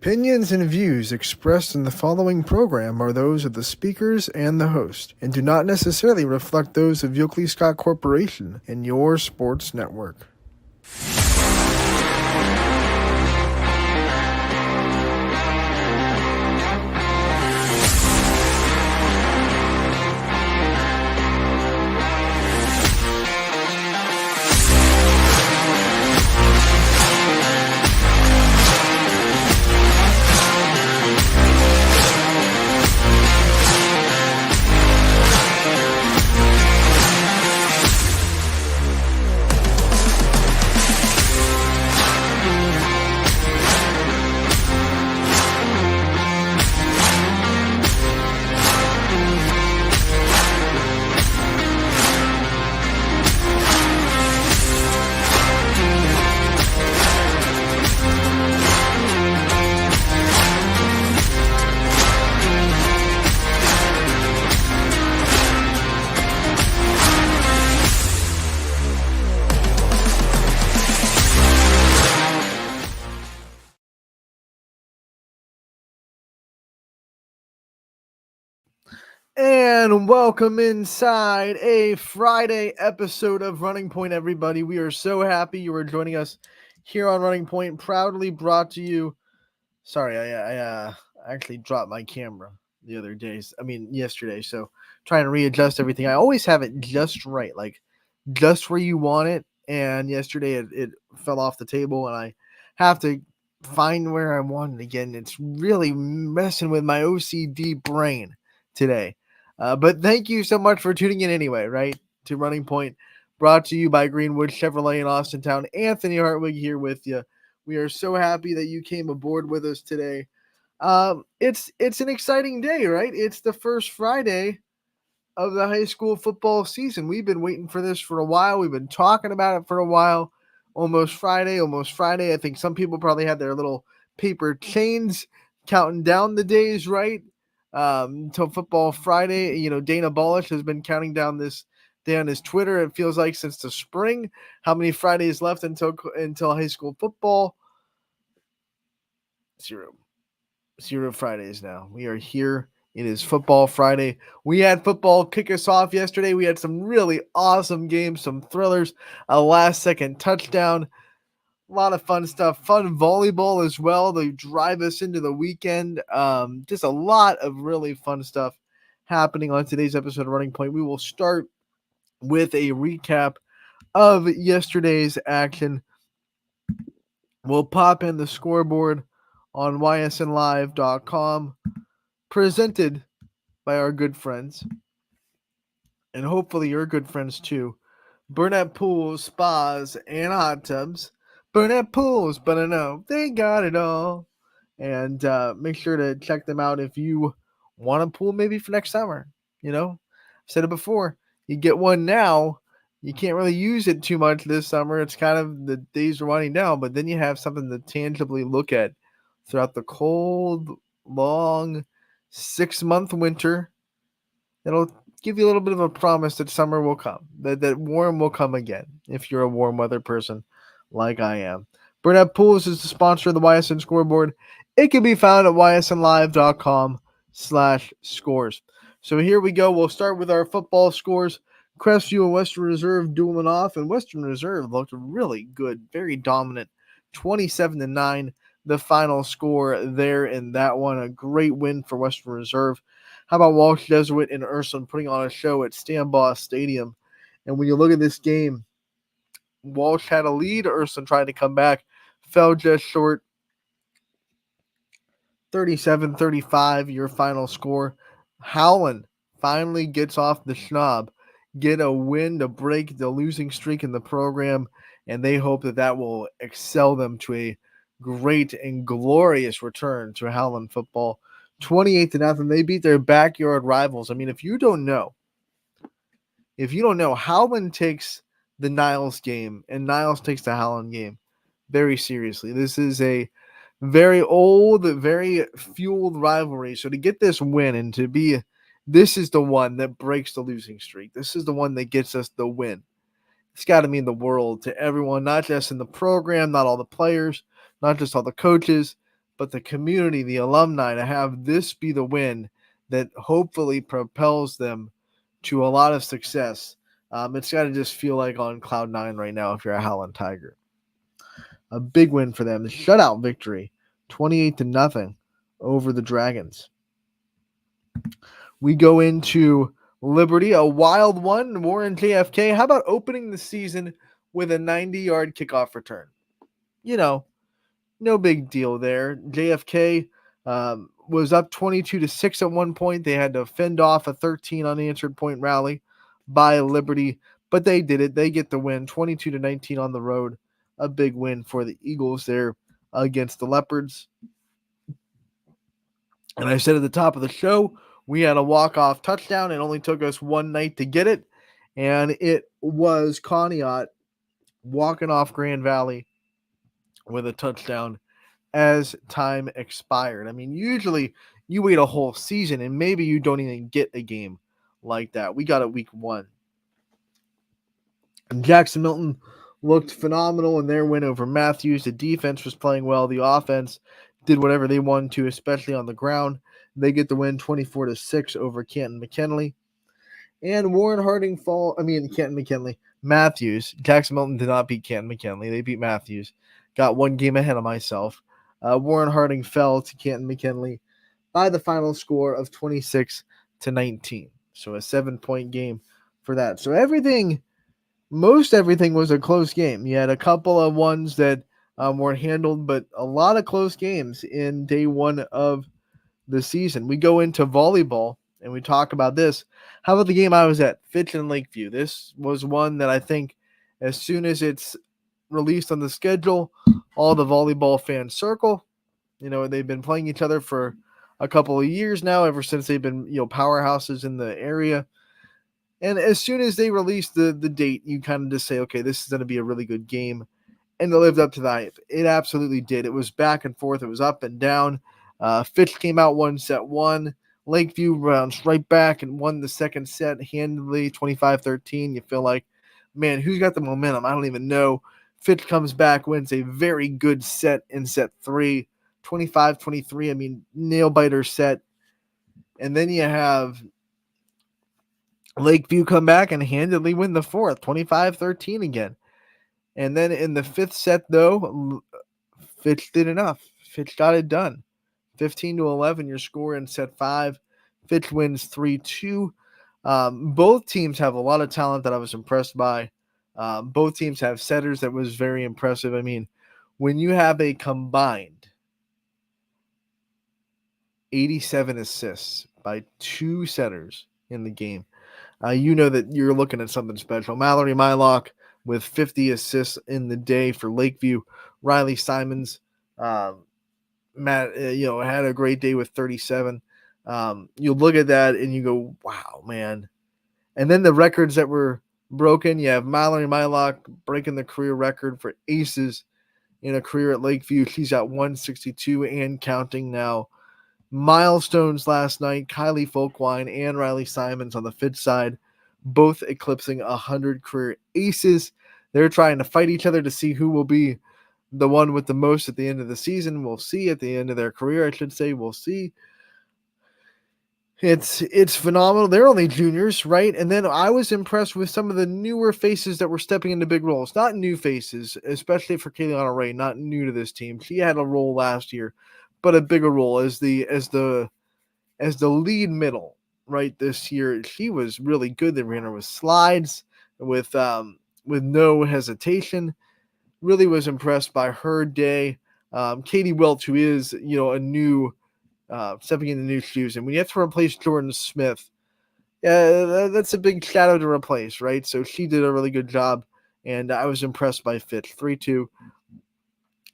opinions and views expressed in the following program are those of the speakers and the host, and do not necessarily reflect those of Yoakley Scott Corporation and your sports network. And welcome inside a Friday episode of Running Point, everybody. We are so happy you are joining us here on Running Point, proudly brought to you. Sorry, I actually dropped my camera yesterday. So trying to readjust everything. I always have it just right, like just where you want it. And yesterday it fell off the table, and I have to find where I want it again. It's really messing with my OCD brain today. But thank you so much for tuning in anyway, right? To Running Point, brought to you by Greenwood Chevrolet in Austintown. Anthony Hartwig here with you. We are so happy that you came aboard with us today. It's an exciting day, right? It's the first Friday of the high school football season. We've been waiting for this for a while. We've been talking about it for a while. Almost Friday. I think some people probably had their little paper chains counting down the days, right? Until football Friday. You know, Dana Bolish has been counting down this day on his Twitter. It feels like since the spring. How many Fridays left until high school football? Zero Fridays now. We are here. It is Football Friday. We had football kick us off yesterday. We had some really awesome games, some thrillers, a last-second touchdown, a lot of fun stuff, fun volleyball as well to drive us into the weekend. Just a lot of really fun stuff happening on today's episode of Running Point. We will start with a recap of yesterday's action. We'll pop in the scoreboard on ysnlive.com, presented by our good friends, and hopefully your good friends too, Burnett Pools, Spas, and Hot Tubs. Burnett Pools, but I know they got it all. And make sure to check them out if you want a pool maybe for next summer. You know, I've said it before, you get one now, you can't really use it too much this summer. It's kind of the days are winding down, but then you have something to tangibly look at throughout the cold, long 6-month winter. It'll give you a little bit of a promise that summer will come, that warm will come again if you're a warm weather person like I am. Burnett Pools is the sponsor of the YSN scoreboard. It can be found at ysnlive.com/scores. So here we go. We'll start with our football scores. Crestview and Western Reserve dueling off, and Western Reserve looked really good, very dominant, 27-9. The final score there in that one. A great win for Western Reserve. How about Walsh Jesuit and Ursuline putting on a show at Stambaugh Stadium? And when you look at this game, Walsh had a lead. Ursuline tried to come back, fell just short. 37-35, your final score. Howland finally gets off the schnob, get a win to break the losing streak in the program, and they hope that will excel them to a great and glorious return to Howland football. 28-0. They beat their backyard rivals. I mean, if you don't know, Howland takes the Niles game and Niles takes the Howland game very seriously. This is a very old, very fueled rivalry. So to get this win and to be, this is the one that breaks the losing streak. This is the one that gets us the win. It's got to mean the world to everyone, not just in the program, not all the players, not just all the coaches, but the community, the alumni, to have this be the win that hopefully propels them to a lot of success. It's got to just feel like on cloud nine right now if you're a Howland Tiger. A big win for them. The shutout victory, 28-0 over the Dragons. We go into Liberty, a wild one. Warren JFK. How about opening the season with a 90-yard kickoff return? No big deal there. JFK was up 22-6 at one point. They had to fend off a 13 unanswered point rally by Liberty, but they did it. They get the win, 22-19 on the road. A big win for the Eagles there against the Leopards. And I said at the top of the show, we had a walk-off touchdown. It only took us one night to get it, and it was Conneaut walking off Grand Valley with a touchdown as time expired. I mean, usually you wait a whole season and maybe you don't even get a game like that. We got it week 1. And Jackson Milton looked phenomenal in their win over Matthews. The defense was playing well. The offense did whatever they wanted to, especially on the ground. They get the win 24-6 over Canton McKinley. And Canton McKinley. Matthews. Jackson Milton did not beat Canton McKinley. They beat Matthews. Got one game ahead of myself. Warren Harding fell to Canton McKinley by the final score of 26-19. So a 7-point game for that. So most everything was a close game. You had a couple of ones that weren't handled, but a lot of close games in day 1 of the season. We go into volleyball and we talk about this. How about the game I was at, Fitch and Lakeview? This was one that I think as soon as it's released on the schedule, all the volleyball fans circle. They've been playing each other for a couple of years now, ever since they've been, powerhouses in the area. And as soon as they release the date, you kind of just say, okay, this is going to be a really good game. And it lived up to the hype. It absolutely did. It was back and forth. It was up and down. Fitch came out 1-1. Lakeview bounced right back and won the second set handily, 25-13. You feel like, man, who's got the momentum? I don't even know. Fitch comes back, wins a very good set in set 3, 25-23. I mean, nail-biter set. And then you have Lakeview come back and handily win the fourth, 25-13 again. And then in the 5th set, though, Fitch did enough. Fitch got it done. 15-11, your score in set 5. Fitch wins 3-2. Both teams have a lot of talent that I was impressed by. Both teams have setters that was very impressive. I mean, when you have a combined 87 assists by 2 setters in the game, you know that you're looking at something special. Mallory Mylock with 50 assists in the day for Lakeview. Riley Simons, had a great day with 37. You look at that and you go, wow, man. And then the records that were broken, you have Mallory Mylock breaking the career record for aces in a career at Lakeview. She's at 162 and counting now. Milestones last night, Kylie Folkwine and Riley Simons on the Fitch side, both eclipsing 100 career aces. They're trying to fight each other to see who will be the one with the most at the end of the season. We'll see. At the end of their career, I should say. We'll see. It's phenomenal. They're only juniors, right? And then I was impressed with some of the newer faces that were stepping into big roles. Not new faces, especially for Kayleana Ray, not new to this team. She had a role last year, but a bigger role as the lead middle, right? This year, she was really good. They ran her with slides, with no hesitation. Really was impressed by her day. Katie Welch, who is a new stepping into new shoes, and when you have to replace Jordan Smith, that's a big shadow to replace, right? So she did a really good job, and I was impressed by Fitch. 3-2,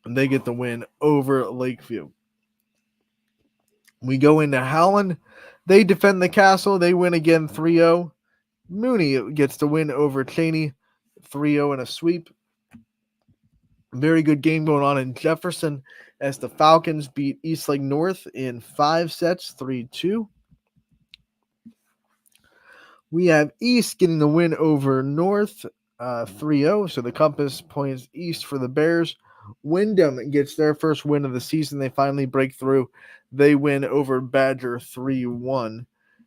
and they get the win over Lakeview. We go into Howland. They defend the castle. They win again 3-0. Mooney gets the win over Cheney, 3-0 in a sweep. Very good game going on in Jefferson as the Falcons beat Eastlake North in 5 sets, 3-2. We have East getting the win over North, 3-0. So the compass points east for the Bears. Wyndham gets their first win of the season. They finally break through. They win over Badger 3-1.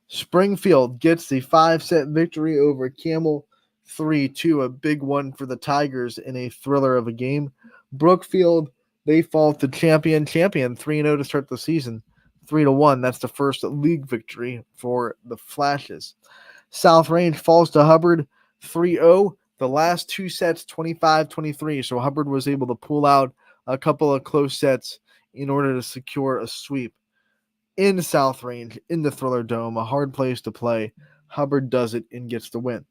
Springfield gets the 5-set victory over Camel 3-2, a big one for the Tigers in a thriller of a game. Brookfield, they fall to champion 3-0 to start the season, 3-1. That's the first league victory for the Flashes. South Range falls to Hubbard 3-0. The last two sets, 25-23. So Hubbard was able to pull out a couple of close sets in order to secure a sweep. In South Range, in the Thriller Dome, a hard place to play, Hubbard does it and gets the win.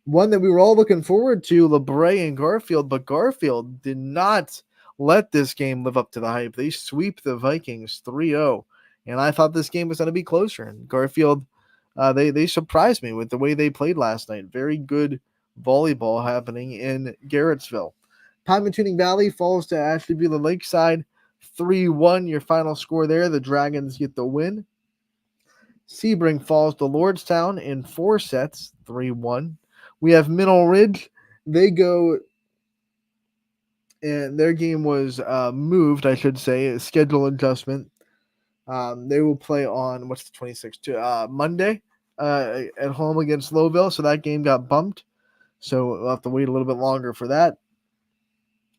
One that we were all looking forward to, LeBray and Garfield, but Garfield did not let this game live up to the hype. They sweep the Vikings 3-0, and I thought this game was going to be closer. And Garfield, they surprised me with the way they played last night. Very good volleyball happening in Garrettsville. Pymatuning Valley falls to Ashley Beulah Lakeside 3-1, your final score there. The Dragons get the win. Sebring falls to Lordstown in 4 sets, 3-1. We have Mineral Ridge. They go, and their game was moved, I should say, a schedule adjustment. They will play on, what's the 26th? Monday at home against Lowville, so that game got bumped. So we'll have to wait a little bit longer for that.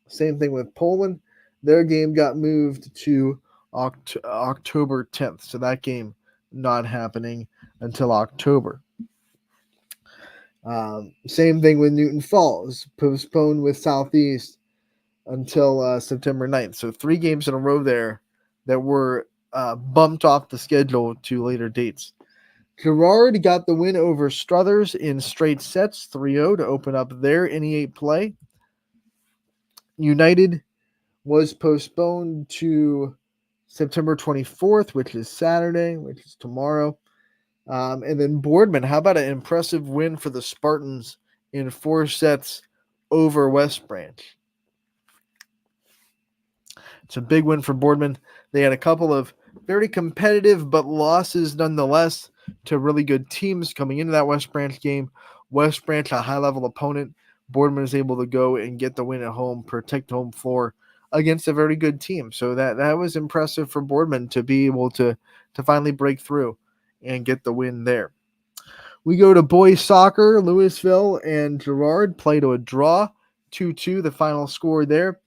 Same thing with Poland. Their game got moved to October 10th. So that game not happening until October. Same thing with Newton Falls. Postponed with Southeast until September 9th. So 3 games in a row there that were bumped off the schedule to later dates. Girard got the win over Struthers in straight sets, 3-0 to open up their NE8 play. United was postponed to September 24th, which is Saturday, which is tomorrow. And then Boardman, how about an impressive win for the Spartans in 4 sets over West Branch? It's a big win for Boardman. They had a couple of very competitive but losses nonetheless to really good teams coming into that West Branch game. West Branch, a high-level opponent. Boardman is able to go and get the win at home, protect home floor against a very good team. So that was impressive for Boardman to be able to finally break through and get the win there. We go to boys soccer. Louisville and Girard play to a draw, 2-2, the final score there.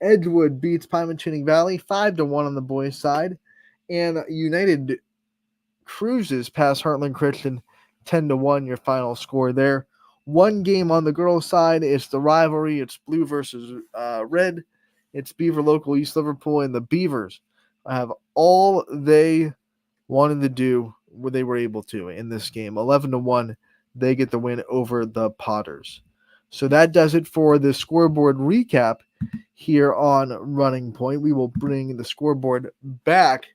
Edgewood beats Pymatuning Valley 5-1 on the boys' side. And United cruises past Heartland Christian 10-1, your final score there. One game on the girls' side. It's the rivalry. It's blue versus red. It's Beaver Local East Liverpool, and the Beavers have all they wanted to do what they were able to in this game. 11-1, they get the win over the Potters. So that does it for the scoreboard recap here on Running Point. We will bring the scoreboard back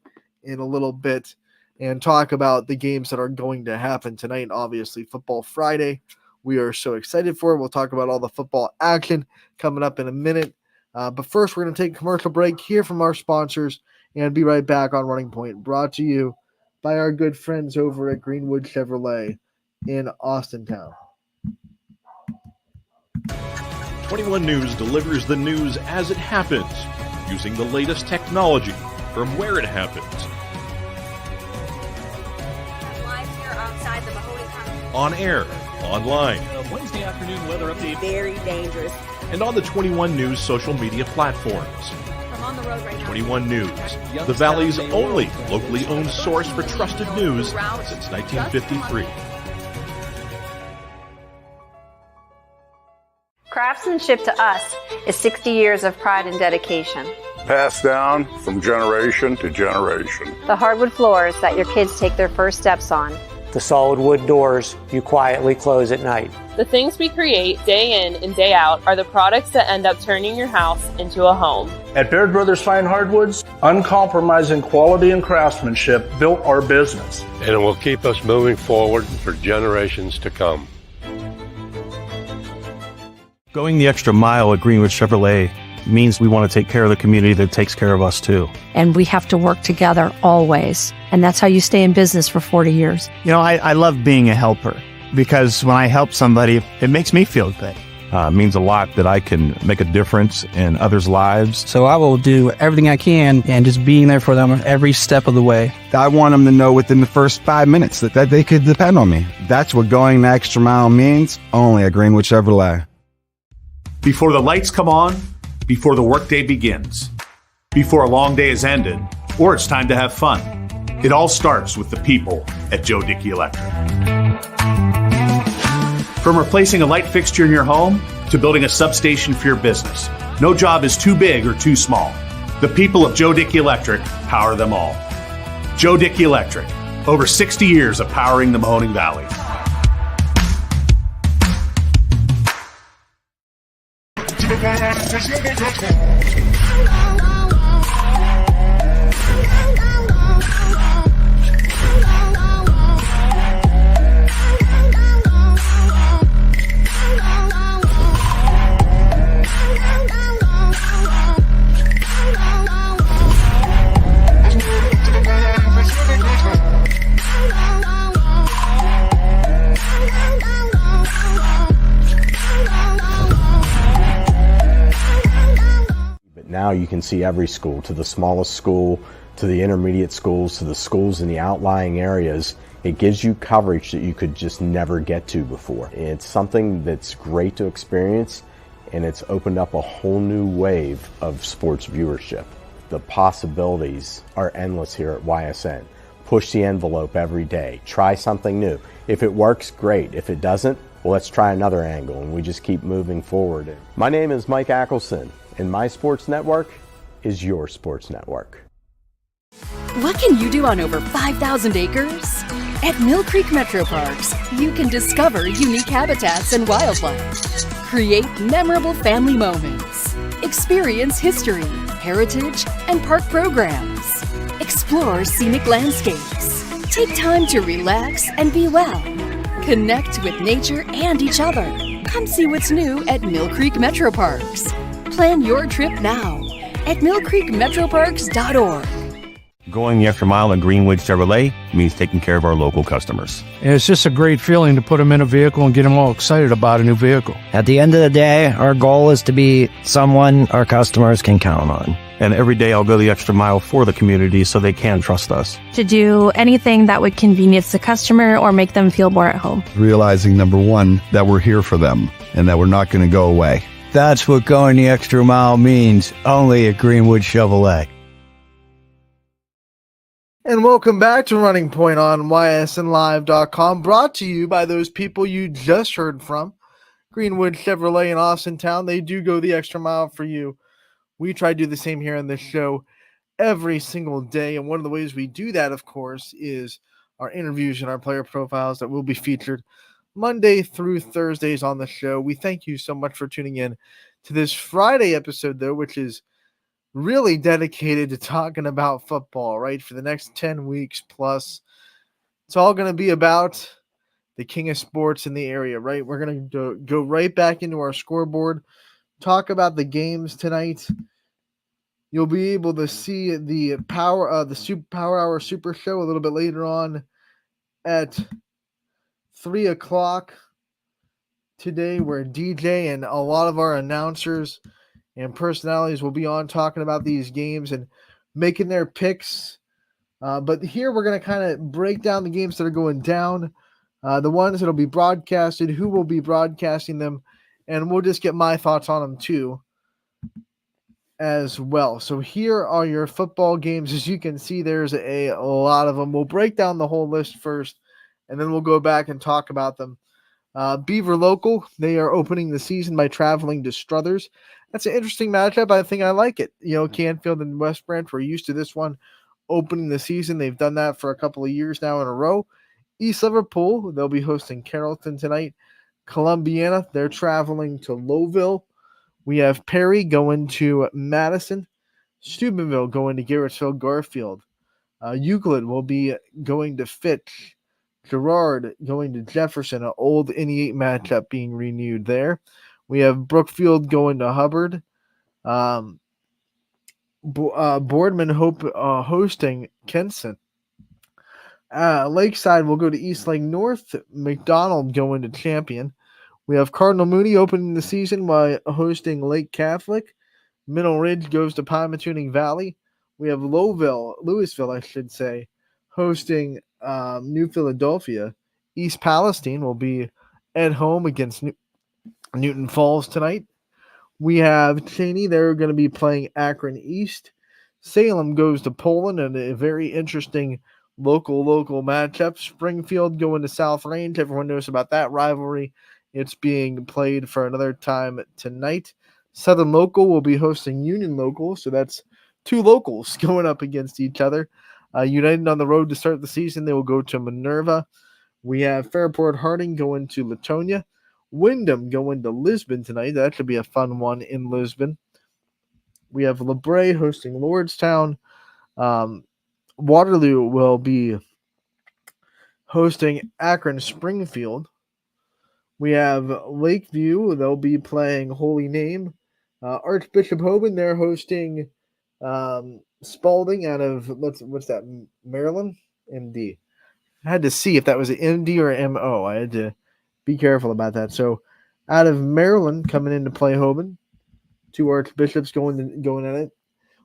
in a little bit and talk about the games that are going to happen tonight. Obviously, Football Friday. We are so excited for it. We'll talk about all the football action coming up in a minute. But first, we're going to take a commercial break, hear from our sponsors, and be right back on Running Point, brought to you by our good friends over at Greenwood Chevrolet in Austintown. 21 News delivers the news as it happens, using the latest technology from where it happens. Live here outside the Mahoney County. On air, online, Wednesday afternoon weather update. Very dangerous. and on the 21 News social media platforms. I'm on the road right now. 21 News, the Valley's only locally owned source for trusted news since 1953. Craftsmanship to us is 60 years of pride and dedication. Passed down from generation to generation. The hardwood floors that your kids take their first steps on. The solid wood doors you quietly close at night. The things we create day in and day out are the products that end up turning your house into a home. At Baird Brothers Fine Hardwoods, uncompromising quality and craftsmanship built our business. And it will keep us moving forward for generations to come. Going the extra mile at Greenwood Chevrolet means we want to take care of the community that takes care of us too. And we have to work together always. And that's how you stay in business for 40 years. You know, I love being a helper because when I help somebody, it makes me feel good. means a lot that I can make a difference in others' lives. So I will do everything I can and just being there for them every step of the way. I want them to know within the first 5 minutes that they could depend on me. That's what going the extra mile means, only at Greenwood Chevrolet. Before the lights come on, before the workday begins, before a long day is ended, or it's time to have fun, it all starts with the people at Joe Dickey Electric. From replacing a light fixture in your home to building a substation for your business, no job is too big or too small. The people of Joe Dickey Electric power them all. Joe Dickey Electric, over 60 years of powering the Mahoning Valley. Now you can see every school, to the smallest school, to the intermediate schools, to the schools in the outlying areas. It gives you coverage that you could just never get to before. It's something that's great to experience, and it's opened up a whole new wave of sports viewership. The possibilities are endless here at YSN. Push the envelope every day. Try something new. If it works, great. If it doesn't, well, let's try another angle, and we just keep moving forward. My name is Mike Ackelson, and my sports network is your sports network. What can you do on over 5,000 acres? At Mill Creek Metro Parks, you can discover unique habitats and wildlife, create memorable family moments, experience history, heritage, and park programs, explore scenic landscapes, take time to relax and be well, connect with nature and each other. Come see what's new at Mill Creek Metro Parks. Plan your trip now at millcreekmetroparks.org. Going the extra mile at Greenwood Chevrolet means taking care of our local customers. And it's just a great feeling to put them in a vehicle and get them all excited about a new vehicle. At the end of the day, our goal is to be someone our customers can count on. And every day I'll go the extra mile for the community so they can trust us. To do anything that would convenience the customer or make them feel more at home. Realizing, number one, that we're here for them and that we're not going to go away. That's what going the extra mile means, only at Greenwood Chevrolet. And welcome back to Running Point on ysnlive.com, brought to you by those people you just heard from. Greenwood Chevrolet in Austintown, they do go the extra mile for you. We try to do the same here on this show every single day, and one of the ways we do that, of course, is our interviews and our player profiles that will be featured Monday through Thursdays on the show. We thank you so much for tuning in to this Friday episode, though, which is really dedicated to talking about football, right? For the next 10 weeks plus. It's all going to be about the king of sports in the area, right? We're going to go right back into our scoreboard, talk about the games tonight. You'll be able to see the Power Hour Super Show a little bit later on at 3 o'clock today, where DJ and a lot of our announcers and personalities will be on talking about these games and making their picks. But here we're going to kind of break down the games that are going down, the ones that will be broadcasted, who will be broadcasting them, and we'll just get my thoughts on them too as well. So here are your football games. As you can see, there's a lot of them. We'll break down the whole list first, and then we'll go back and talk about them. Beaver Local, they are opening the season by traveling to Struthers. That's an interesting matchup. I think I like it. You know, Canfield and West Branch, we're used to this one opening the season. They've done that for a couple of years now in a row. East Liverpool, they'll be hosting Carrollton tonight. Columbiana, they're traveling to Lowville. We have Perry going to Madison. Steubenville going to Garrettsville Garfield. Euclid will be going to Fitch. Girard going to Jefferson, an old NE8 matchup being renewed there. We have Brookfield going to Hubbard. Boardman hosting Kenson. Lakeside will go to East Lake North. McDonald going to Champion. We have Cardinal Mooney opening the season by hosting Lake Catholic. Middle Ridge goes to Pymatuning Valley. We have Louisville, I should say, hosting New Philadelphia. East Palestine will be at home against Newton Falls tonight. We have Cheney. They're going to be playing Akron East. Salem goes to Poland, and a very interesting local matchup. Springfield going to South Range. Everyone knows about that rivalry. It's being played for another time tonight. Southern Local will be hosting Union Local, so that's two locals going up against each other. United on the road to start the season. They will go to Minerva. We have Fairport Harding going to Latonia. Wyndham going to Lisbon tonight. That should be a fun one in Lisbon. We have LeBray hosting Lordstown. Waterloo will be hosting Akron Springfield. We have Lakeview. They'll be playing Holy Name. Archbishop Hoban, they're hosting Spalding out of, what's that, Maryland? MD. I had to see if that was an MD or MO. I had to be careful about that. So out of Maryland coming in to play Hoban. Two Archbishops going at it.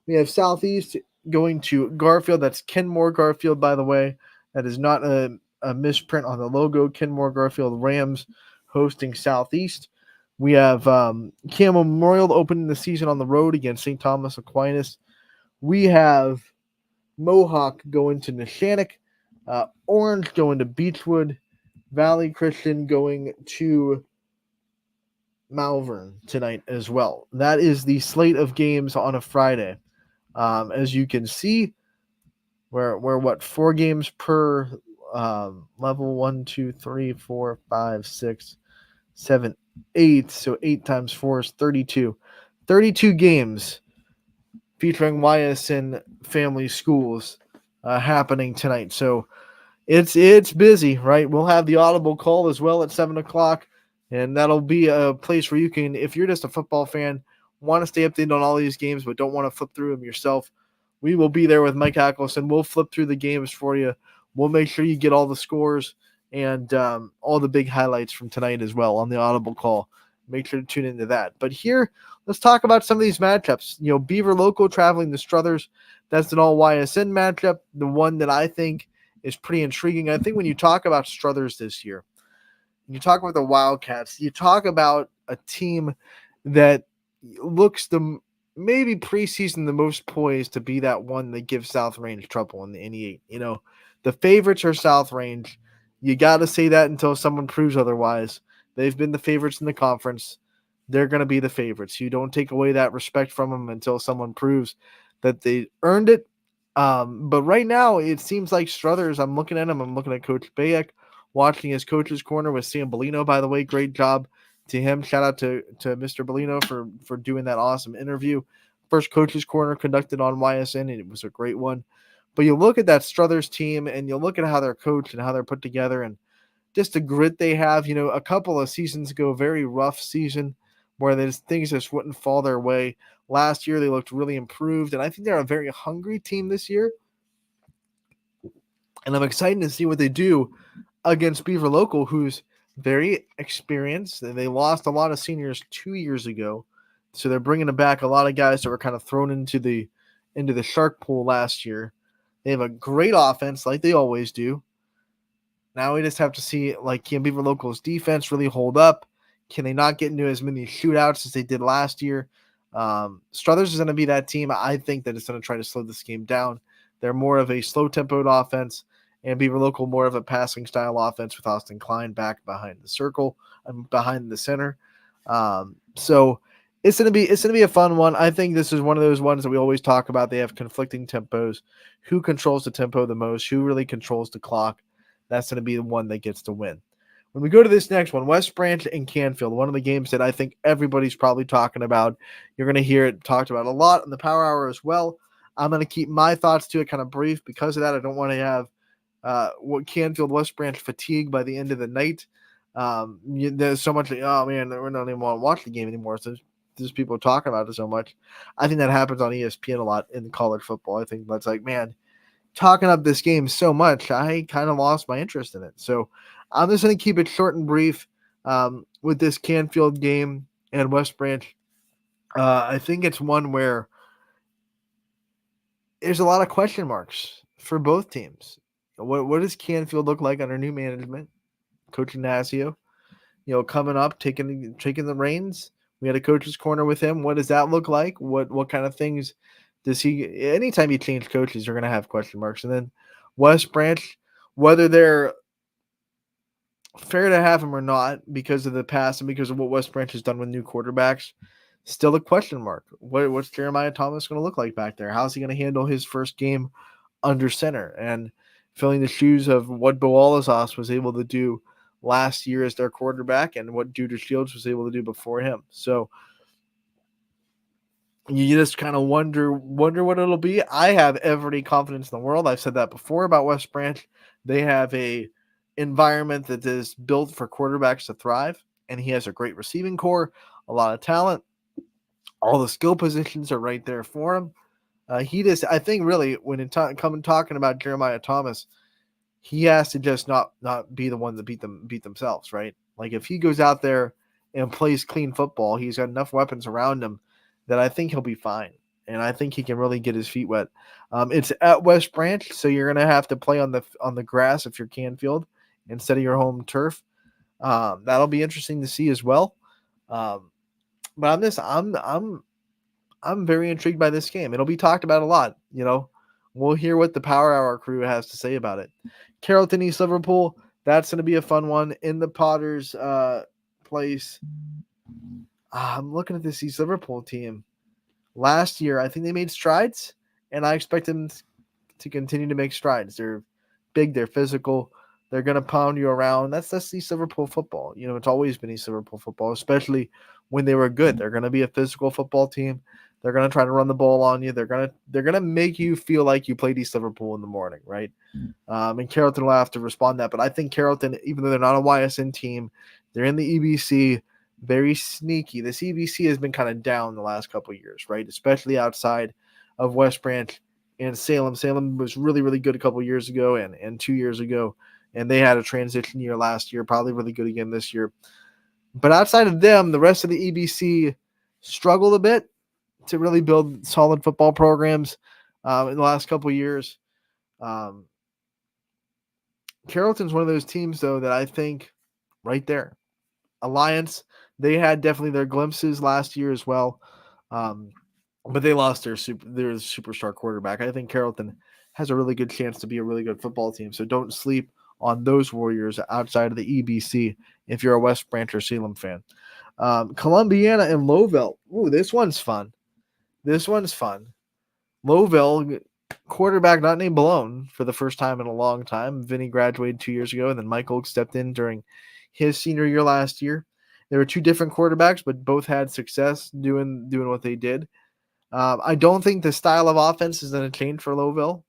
We have Southeast going to Garfield. That's Kenmore Garfield, by the way. That is not a misprint on the logo. Kenmore Garfield Rams hosting Southeast. We have Campbell Memorial opening the season on the road against St. Thomas Aquinas. We have Mohawk going to Neshannock. Orange going to Beechwood. Valley Christian going to Malvern tonight as well. That is the slate of games on a Friday. As you can see, we're what, 4 games per level. 1, 2, 3, 4, 5, 6, 7, 8. So 8 times 4 is 32. 32 games featuring Ysn family schools happening tonight. So it's busy, right? We'll have the audible call as well at 7 o'clock. And that'll be a place where you can, if you're just a football fan, want to stay updated on all these games, but don't want to flip through them yourself, we will be there with Mike Hackelson. We'll flip through the games for you. We'll make sure you get all the scores and all the big highlights from tonight as well on the audible call. Make sure to tune into that. But here, let's talk about some of these matchups. Beaver Local traveling to Struthers. That's an all YSN matchup. The one that I think is pretty intriguing. I think when you talk about Struthers this year, you talk about the Wildcats, you talk about a team that looks maybe preseason the most poised to be that one that gives South Range trouble in the NE8. The favorites are South Range. You got to say that until someone proves otherwise. They've been the favorites in the conference. They're going to be the favorites. You don't take away that respect from them until someone proves that they earned it. But right now, it seems like Struthers, I'm looking at him. I'm looking at Coach Bayek, watching his coach's corner with Sam Bellino, by the way. Great job to him. Shout out to Mr. Bellino for doing that awesome interview. First coach's corner conducted on YSN, and it was a great one. But you look at that Struthers team, and you look at how they're coached and how they're put together, and just the grit they have. A couple of seasons ago, very rough season where things just wouldn't fall their way. Last year, they looked really improved, and I think they're a very hungry team this year. And I'm excited to see what they do against Beaver Local, who's very experienced. They lost a lot of seniors 2 years ago, so they're bringing back a lot of guys that were kind of thrown into the shark pool last year. They have a great offense, like they always do. Now we just have to see, can Beaver Local's defense really hold up? Can they not get into as many shootouts as they did last year? Struthers is going to be that team, I think, that is going to try to slow this game down. They're more of a slow-tempoed offense, and Beaver Local more of a passing style offense with Austin Klein back behind the circle and behind the center. So it's gonna be a fun one. I think this is one of those ones that we always talk about. They have conflicting tempos. Who controls the tempo the most? Who really controls the clock? That's going to be the one that gets to win. When we go to this next one, West Branch and Canfield, one of the games that I think everybody's probably talking about. You're going to hear it talked about a lot in the Power Hour as well. I'm going to keep my thoughts to it kind of brief because of that. I don't want to have Canfield West Branch fatigue by the end of the night. There's so much, oh man, we're not even want to watch the game anymore. So there's people talking about it so much. I think that happens on ESPN a lot in college football. I think that's man, talking up this game so much, I kind of lost my interest in it. So I'm just going to keep it short and brief. with this Canfield game and West Branch. I think it's one where there's a lot of question marks for both teams. What does Canfield look like under new management? Coach Ignacio, coming up, taking the reins. We had a coach's corner with him. What does that look like? What kind of things does he? Anytime you change coaches, you're going to have question marks. And then West Branch, whether they're fair to have him or not, because of the past and because of what West Branch has done with new quarterbacks, still a question mark. What's Jeremiah Thomas going to look like back there? How's he going to handle his first game under center and filling the shoes of what Bo Alazas was able to do last year as their quarterback and what Judas Shields was able to do before him? So you just kind of wonder what it'll be. I have every confidence in the world. I've said that before about West Branch. They have a environment that is built for quarterbacks to thrive, and he has a great receiving core, a lot of talent. All the skill positions are right there for him. I think really when talking about Jeremiah Thomas, he has to just not be the one that beat themselves, right? Like if he goes out there and plays clean football, he's got enough weapons around him that I think he'll be fine. And I think he can really get his feet wet. It's at West Branch, so you're gonna have to play on the grass if you're Canfield instead of your home turf. That'll be interesting to see as well. But I'm very intrigued by this game. It'll be talked about a lot. We'll hear what the Power Hour crew has to say about it. Carrollton East Liverpool, that's going to be a fun one in the Potters place. I'm looking at this East Liverpool team. Last year, I think they made strides, and I expect them to continue to make strides. They're big, they're physical, they're going to pound you around. That's East Liverpool football. It's always been East Liverpool football, especially when they were good. They're going to be a physical football team. They're going to try to run the ball on you. They're going to make you feel like you played East Liverpool in the morning, right? And Carrollton will have to respond to that. But I think Carrollton, even though they're not a YSN team, they're in the EBC, very sneaky. This EBC has been kind of down the last couple of years, right? Especially outside of West Branch and Salem. Salem was really, really good a couple of years ago and 2 years ago, and they had a transition year last year, probably really good again this year. But outside of them, the rest of the EBC struggled a bit to really build solid football programs in the last couple of years. Carrollton's one of those teams, though, that I think right there. Alliance, they had definitely their glimpses last year as well, but they lost their superstar quarterback. I think Carrollton has a really good chance to be a really good football team, so don't sleep on those Warriors outside of the EBC if you're a West Branch or Salem fan. Columbiana and Lowville. Ooh, this one's fun. Lowville, quarterback not named Malone for the first time in a long time. Vinny graduated 2 years ago, and then Michael stepped in during his senior year last year. There were two different quarterbacks, but both had success doing what they did. I don't think the style of offense is going to change for Lowville.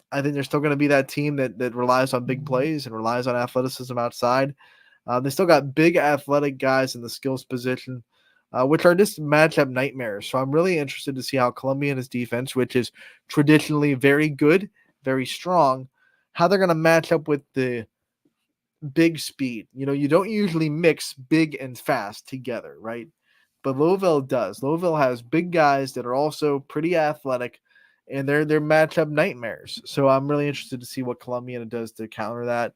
I think they're still going to be that team that relies on big plays and relies on athleticism outside. They still got big athletic guys in the skills position, which are just matchup nightmares. So I'm really interested to see how Columbiana's defense, which is traditionally very good, very strong, how they're going to match up with the big speed. You don't usually mix big and fast together, right? But Lowville does. Lowville has big guys that are also pretty athletic, and they're matchup nightmares. So I'm really interested to see what Columbiana does to counter that.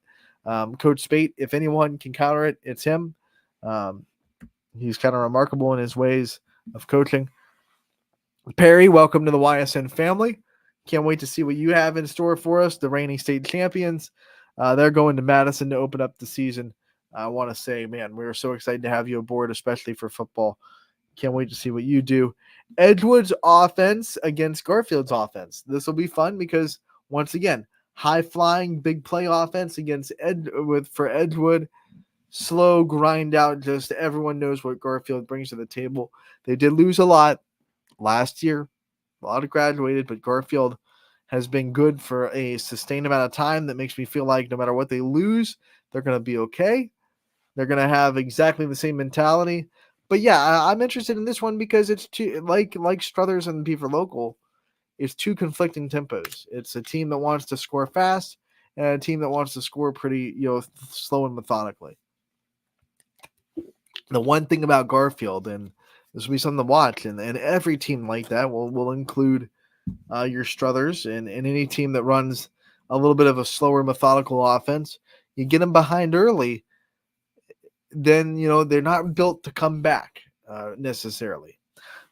Coach Spate, if anyone can counter it, it's him. He's kind of remarkable in his ways of coaching. Perry, welcome to the YSN family. Can't wait to see what you have in store for us, the reigning state champions. They're going to Madison to open up the season. I want to say, man, we're so excited to have you aboard, especially for football. Can't wait to see what you do. Edgewood's offense against Garfield's offense. This will be fun because, once again, high-flying, big play offense against for Edgewood. Slow grind out. Just everyone knows what Garfield brings to the table. They did lose a lot last year. A lot of graduated, but Garfield has been good for a sustained amount of time. That makes me feel like no matter what they lose, they're going to be okay. They're going to have exactly the same mentality. But yeah, I'm interested in this one because it's two, like Struthers and Beaver Local, it's two conflicting tempos. It's a team that wants to score fast and a team that wants to score pretty, slow and methodically. The one thing about Garfield, and this will be something to watch, and every team like that will include your Struthers and any team that runs a little bit of a slower, methodical offense. You get them behind early, then they're not built to come back necessarily.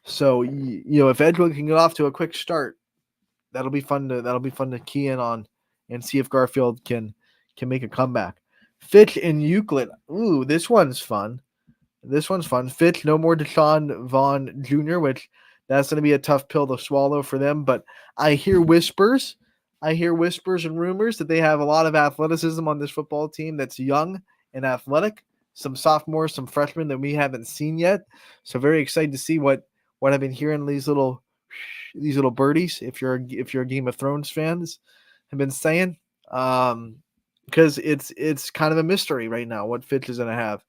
So if Edgewood can get off to a quick start, that'll be fun to key in on and see if Garfield can make a comeback. Fitch and Euclid. Ooh, this one's fun. Fitch, no more Deshaun Vaughn Jr., which that's going to be a tough pill to swallow for them. But I hear whispers and rumors that they have a lot of athleticism on this football team that's young and athletic. Some sophomores, some freshmen that we haven't seen yet. So very excited to see what I've been hearing these little birdies. If you're a Game of Thrones fans, have been saying, because it's kind of a mystery right now what Fitch is going to have.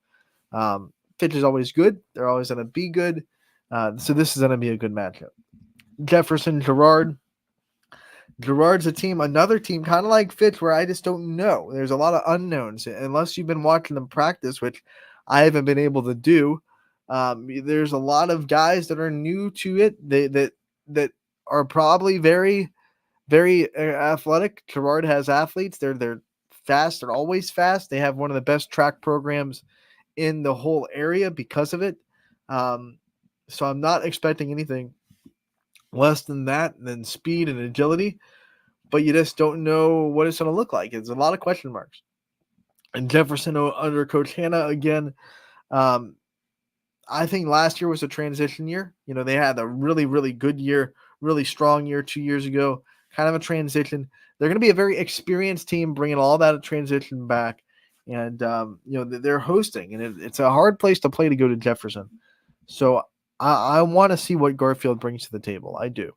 Fitch is always good. They're always going to be good. So this is going to be a good matchup. Jefferson, Gerard. Gerard's another team, kind of like Fitch, where I just don't know. There's a lot of unknowns. Unless you've been watching them practice, which I haven't been able to do. There's a lot of guys that are new to it that are probably very, very athletic. Gerard has athletes. They're fast. They're always fast. They have one of the best track programs in the whole area because of it. So I'm not expecting anything less than that, than speed and agility, but you just don't know what it's going to look like. It's a lot of question marks. And Jefferson under Coach Hanna again, I think last year was a transition year. They had a really, really good year, really strong year 2 years ago, kind of a transition. They're going to be a very experienced team, bringing all that transition back. And, they're hosting, and it's a hard place to play to go to Jefferson. So I want to see what Garfield brings to the table. I do.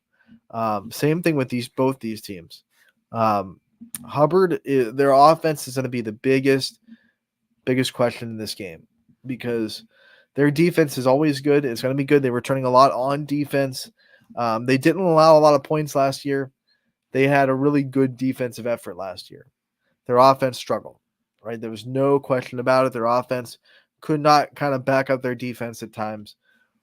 Same thing with both these teams. Hubbard, their offense is going to be the biggest question in this game because their defense is always good. It's going to be good. They were turning a lot on defense. They didn't allow a lot of points last year. They had a really good defensive effort last year. Their offense struggled, right? There was no question about it. Their offense could not kind of back up their defense at times.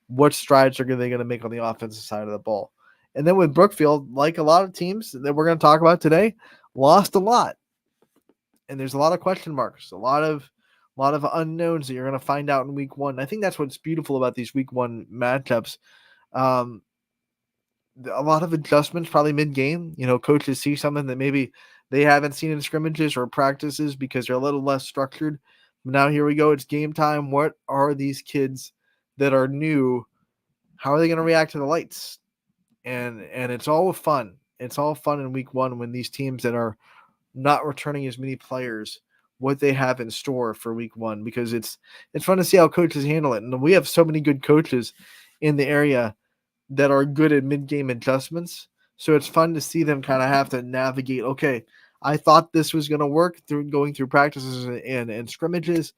What strides are they going to make on the offensive side of the ball? And then with Brookfield, like a lot of teams that we're going to talk about today, lost a lot. And there's a lot of question marks, a lot of unknowns that you're going to find out in week one. I think that's what's beautiful about these week one matchups. A lot of adjustments probably mid-game. Coaches see something that maybe they haven't seen in scrimmages or practices because they're a little less structured. But now here we go. It's game time. What are these kids that are new? How are they going to react to the lights? And it's all fun. It's all fun in week one when these teams that are not returning as many players, what they have in store for week one, because it's fun to see how coaches handle it. And we have so many good coaches in the area that are good at mid-game adjustments. So it's fun to see them kind of have to navigate. Okay, I thought this was going to work through going through practices and scrimmages.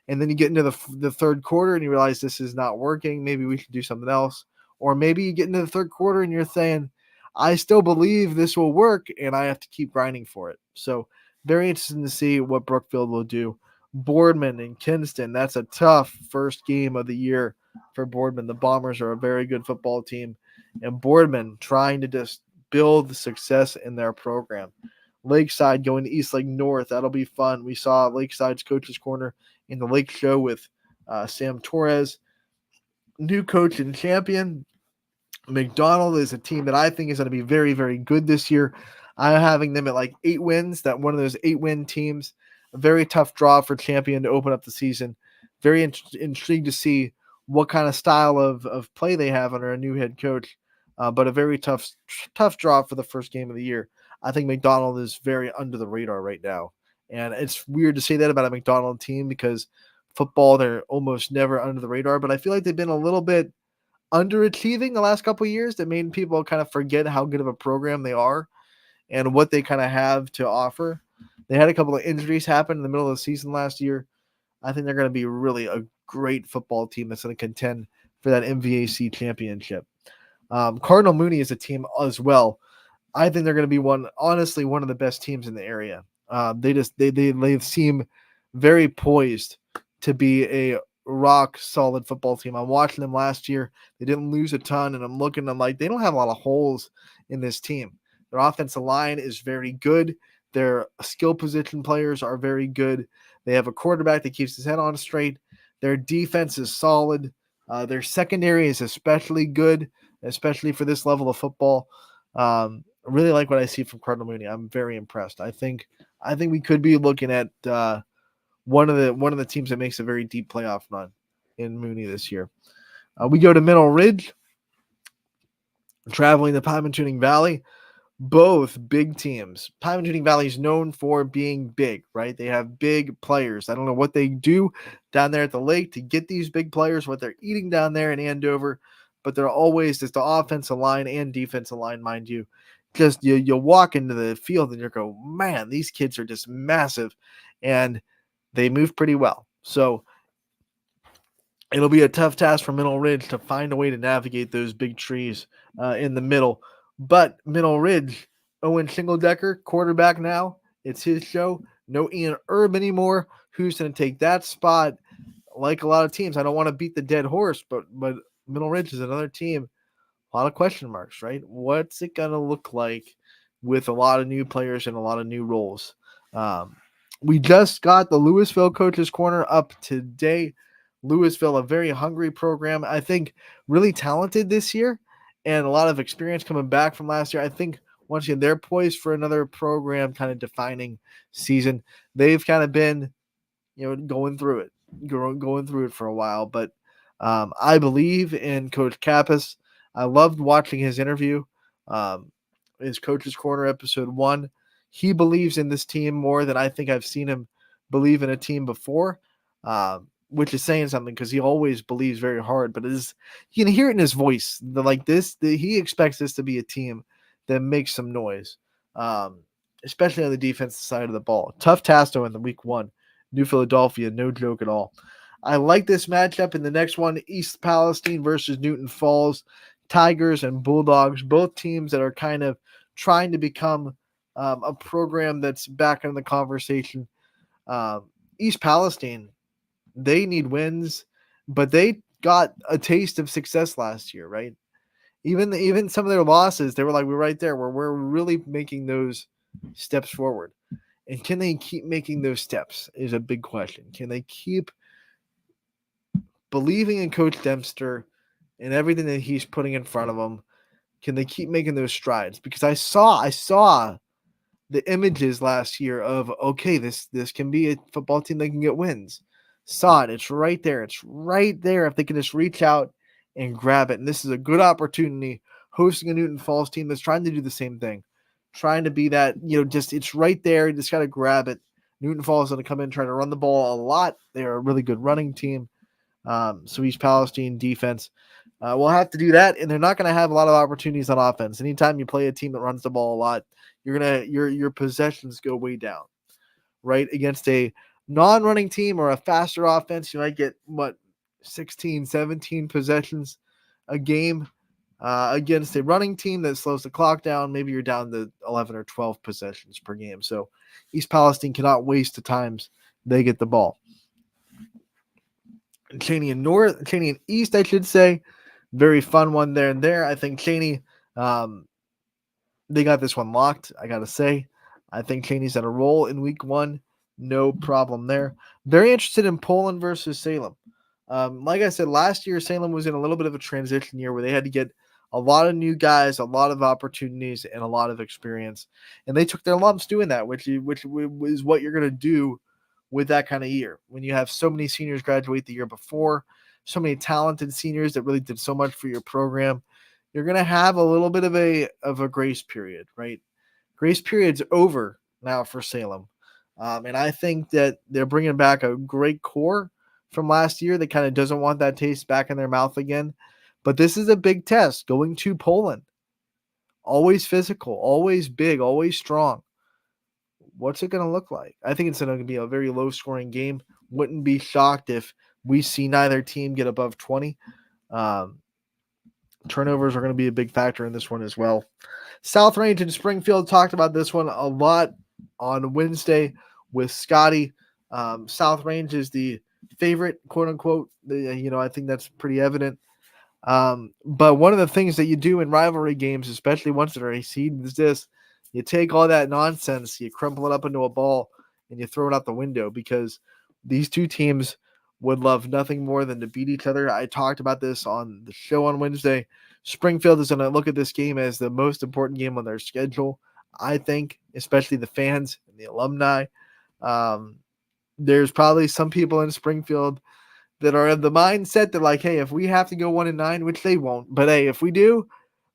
And then you get into the third quarter and you realize this is not working. Maybe we should do something else. Or maybe you get into the third quarter and you're saying, I still believe this will work and I have to keep grinding for it. So very interesting to see what Brookfield will do. Boardman and Kinston, that's a tough first game of the year for Boardman. The Bombers are a very good football team. And Boardman trying to just build success in their program. Lakeside going to East Lake North. That'll be fun. We saw Lakeside's Coach's Corner in the Lake Show with Sam Torres. New coach and champion. McDonald is a team that I think is going to be very, very good this year. I'm having them at like 8 wins, that one of those 8-win teams. A very tough draw for champion to open up the season. Very intrigued to see what kind of style of play they have under a new head coach. But a very tough draw for the first game of the year. I think McDonald is very under the radar right now. And it's weird to say that about a McDonald team because football, they're almost never under the radar. But I feel like they've been a little bit underachieving the last couple of years that made people kind of forget how good of a program they are and what they kind of have to offer. They had a couple of injuries happen in the middle of the season last year. I think they're going to be really a great football team that's going to contend for that MVAC championship. Cardinal Mooney is a team as well. I think they're going to be honestly one of the best teams in the area. They seem very poised to be a rock solid football team. I'm watching them last year. They didn't lose a ton, and I'm like, they don't have a lot of holes in this team. Their offensive line is very good. Their skill position players are very good. They have a quarterback that keeps his head on straight. Their defense is solid. Their secondary is especially good, especially for this level of football. I really like what I see from Cardinal Mooney. I'm very impressed. I think we could be looking at one of the teams that makes a very deep playoff run in Mooney this year. We go to Mineral Ridge, traveling to Pymatuning Valley. Both big teams. Pymatuning Valley is known for being big, right? They have big players. I don't know what they do down there at the lake to get these big players, what they're eating down there in Andover, but they're always just the offensive line and defensive line, mind you. Just you walk into the field and you go, man, these kids are just massive, and they move pretty well. So it'll be a tough task for Mineral Ridge to find a way to navigate those big trees in the middle. But Mineral Ridge, Owen Shingledecker, quarterback now. It's his show. No Ian Erb anymore. Who's going to take that spot? Like a lot of teams, I don't want to beat the dead horse, but Mineral Ridge is another team. A lot of question marks, right? What's it going to look like with a lot of new players and a lot of new roles? We just got the Louisville Coaches Corner up today. Louisville, a very hungry program. I think really talented this year and a lot of experience coming back from last year. I think once again, they're poised for another program kind of defining season. They've kind of been, going through it for a while, but I believe in Coach Kappas. I loved watching his interview, his Coach's Corner episode 1. He believes in this team more than I think I've seen him believe in a team before. Which is saying something because he always believes very hard, but you can hear it in his voice. He expects this to be a team that makes some noise, especially on the defensive side of the ball. Tough task though in the week 1. New Philadelphia, no joke at all. I like this matchup in the next one, East Palestine versus Newton Falls. Tigers and Bulldogs, both teams that are kind of trying to become a program that's back in the conversation. East Palestine, they need wins, but they got a taste of success last year, right? Even some of their losses, they were like, we're right there. We're really making those steps forward. And can they keep making those steps is a big question. Can they keep believing in Coach Dempster and everything that he's putting in front of them? Can they keep making those strides? Because I saw the images last year of, okay, this can be a football team that can get wins. Saw it. It's right there. It's right there if they can just reach out and grab it. And this is a good opportunity hosting a Newton Falls team that's trying to do the same thing. Trying to be that, just it's right there. You just got to grab it. Newton Falls is going to come in and try to run the ball a lot. They're a really good running team. So East Palestine defense will have to do that, and they're not going to have a lot of opportunities on offense. Anytime you play a team that runs the ball a lot, your possessions go way down, right? Against a non-running team or a faster offense, you might get 16, 17 possessions a game. Against a running team that slows the clock down, maybe you're down to 11 or 12 possessions per game. So East Palestine cannot waste the times they get the ball. Cheney and East, I should say, very fun one there and there. I think Cheney, they got this one locked, I got to say. I think Cheney's at a roll in week 1. No problem there. Very interested in Poland versus Salem. Like I said, last year, Salem was in a little bit of a transition year where they had to get a lot of new guys, a lot of opportunities, and a lot of experience. And they took their lumps doing that, which is what you're going to do with that kind of year. When you have so many seniors graduate the year before, so many talented seniors that really did so much for your program, you're going to have a little bit of a grace period, right? Grace period's over now for Salem. And I think that they're bringing back a great core from last year that kind of doesn't want that taste back in their mouth again. But this is a big test going to Poland. Always physical, always big, always strong. What's it going to look like? I think it's going to be a very low-scoring game. Wouldn't be shocked if we see neither team get above 20. Turnovers are going to be a big factor in this one as well. South Range and Springfield talked about this one a lot on Wednesday with Scotty. South Range is the favorite, quote unquote. I think that's pretty evident. But one of the things that you do in rivalry games, especially once they're a seed, is this: you take all that nonsense, you crumple it up into a ball, and you throw it out the window, because these two teams would love nothing more than to beat each other. I talked about this on the show on Wednesday. Springfield is going to look at this game as the most important game on their schedule, I think, especially the fans and the alumni. There's probably some people in Springfield that are of the mindset that, like, hey, if we have to go 1-9, which they won't, but hey, if we do,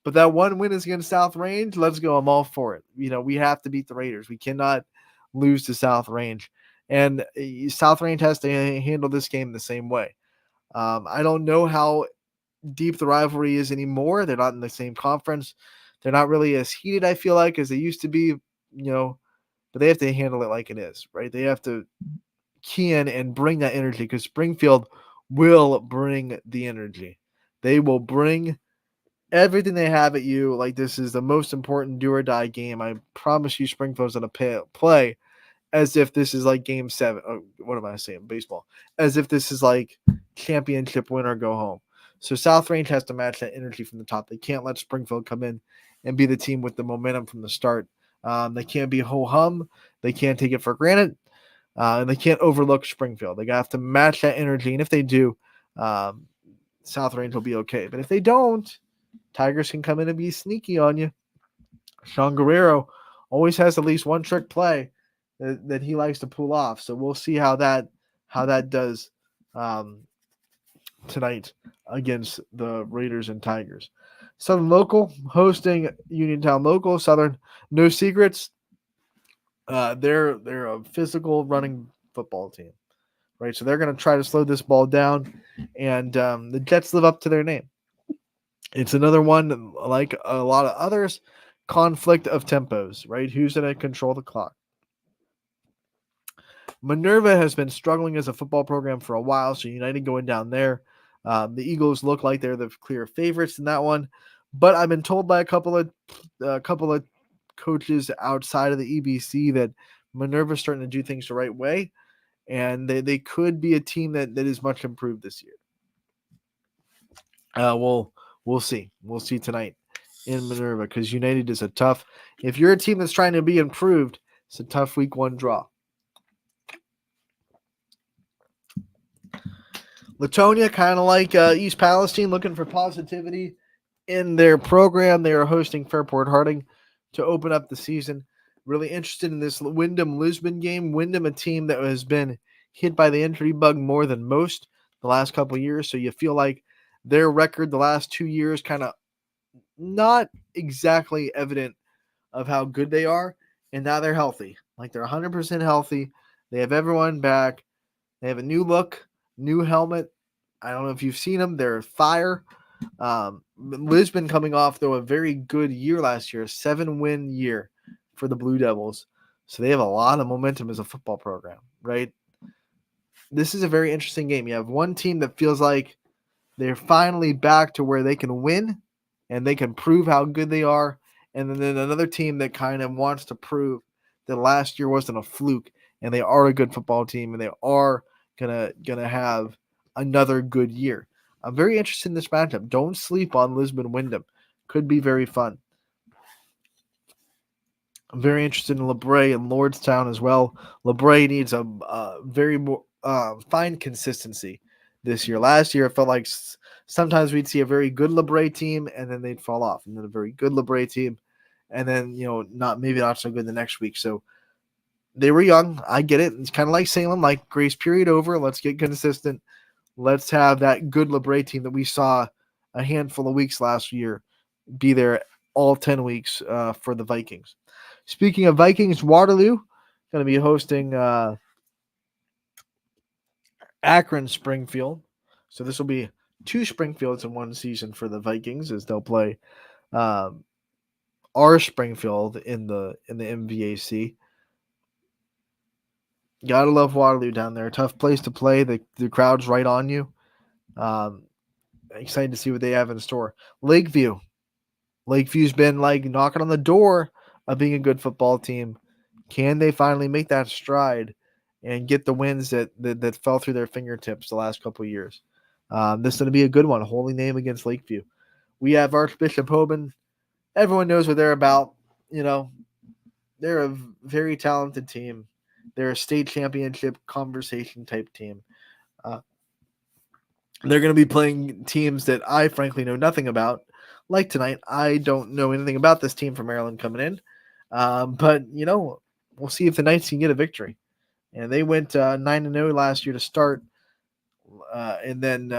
but that one win is against South Range, let's go. I'm all for it. We have to beat the Raiders. We cannot lose to South Range. And South Range has to handle this game the same way. I don't know how deep the rivalry is anymore. They're not in the same conference. They're not really as heated, I feel like, as they used to be, but they have to handle it like it is, right? They have to key in and bring that energy, because Springfield will bring the energy. They will bring everything they have at you. Like, this is the most important do or die game. I promise you, Springfield's going to play as if this is like game 7. Oh, what am I saying? Baseball. As if this is like championship win or go home. So South Range has to match that energy from the top. They can't let Springfield come in and be the team with the momentum from the start. They can't be ho-hum. They can't take it for granted. And they can't overlook Springfield. They have to match that energy. And if they do, South Range will be okay. But if they don't, Tigers can come in and be sneaky on you. Sean Guerrero always has at least one trick play that he likes to pull off. So we'll see how that does tonight against the Raiders and Tigers. Southern Local hosting Uniontown Local. Southern, no secrets. They're a physical running football team, right? So they're going to try to slow this ball down, and the Jets live up to their name. It's another one, like a lot of others, conflict of tempos, right? Who's going to control the clock? Minerva has been struggling as a football program for a while, so United going down there. The Eagles look like they're the clear favorites in that one, but I've been told by a couple of coaches outside of the EBC that Minerva's starting to do things the right way, and they could be a team that is much improved this year. We'll see. We'll see tonight in Minerva, because United is a tough. If you're a team that's trying to be improved, it's a tough week 1 draw. Latonia, kind of like East Palestine, looking for positivity in their program. They are hosting Fairport Harding to open up the season. Really interested in this Wyndham-Lisbon game. Wyndham, a team that has been hit by the injury bug more than most the last couple of years. So you feel like their record the last 2 years kind of not exactly evident of how good they are. And now they're healthy. Like, they're 100% healthy. They have everyone back. They have a new look, new helmet. I don't know if you've seen them. They're fire. Lisbon coming off, though, a very good year last year, a 7-win year for the Blue Devils. So they have a lot of momentum as a football program, right? This is a very interesting game. You have one team that feels like they're finally back to where they can win and they can prove how good they are. And then another team that kind of wants to prove that last year wasn't a fluke and they are a good football team and they are gonna have another good year. I'm very interested in this matchup. Don't sleep on Lisbon Wyndham. Could be very fun. I'm very interested in LeBray and Lordstown as well. LeBray needs a very more fine consistency this year. Last year, it felt like sometimes we'd see a very good LeBray team and then they'd fall off, and then a very good LeBray team, and then not so good the next week. So they were young. I get it. It's kind of like Salem, like grace period over. Let's get consistent. Let's have that good LeBray team that we saw a handful of weeks last year be there all 10 weeks for the Vikings. Speaking of Vikings, Waterloo going to be hosting Akron Springfield. So this will be 2 Springfields in one season for the Vikings, as they'll play our Springfield in the MVAC. Gotta love Waterloo down there. Tough place to play. The crowd's right on you. Excited to see what they have in store. Lakeview's been like knocking on the door of being a good football team. Can they finally make that stride and get the wins that fell through their fingertips the last couple of years. This is going to be a good one. Holy Name against Lakeview. We have Archbishop Hoban. Everyone knows what they're about. They're a very talented team. They're a state championship conversation type team. They're going to be playing teams that I frankly know nothing about. Like tonight, I don't know anything about this team from Maryland coming in. But, we'll see if the Knights can get a victory. And they went 9-0 last year to start. And then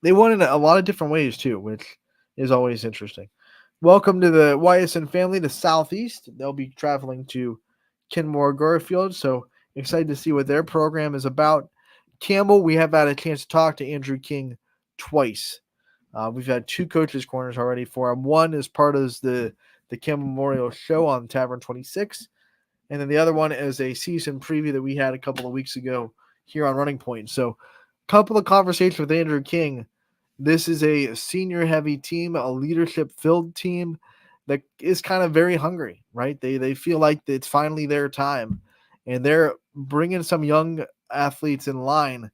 they won in a lot of different ways, too, which is always interesting. Welcome to the Ysn family to Southeast. They'll be traveling to Kenmore Garfield, so excited to see what their program is about. Campbell, we have had a chance to talk to Andrew King twice. We've had 2 coaches' corners already for him. One is part of the Campbell Memorial Show on Tavern 26, and then the other one is a season preview that we had a couple of weeks ago here on Running Point. So a couple of conversations with Andrew King. This is a senior-heavy team, a leadership-filled team that is kind of very hungry, right? They feel like it's finally their time, and they're bringing some young athletes in line.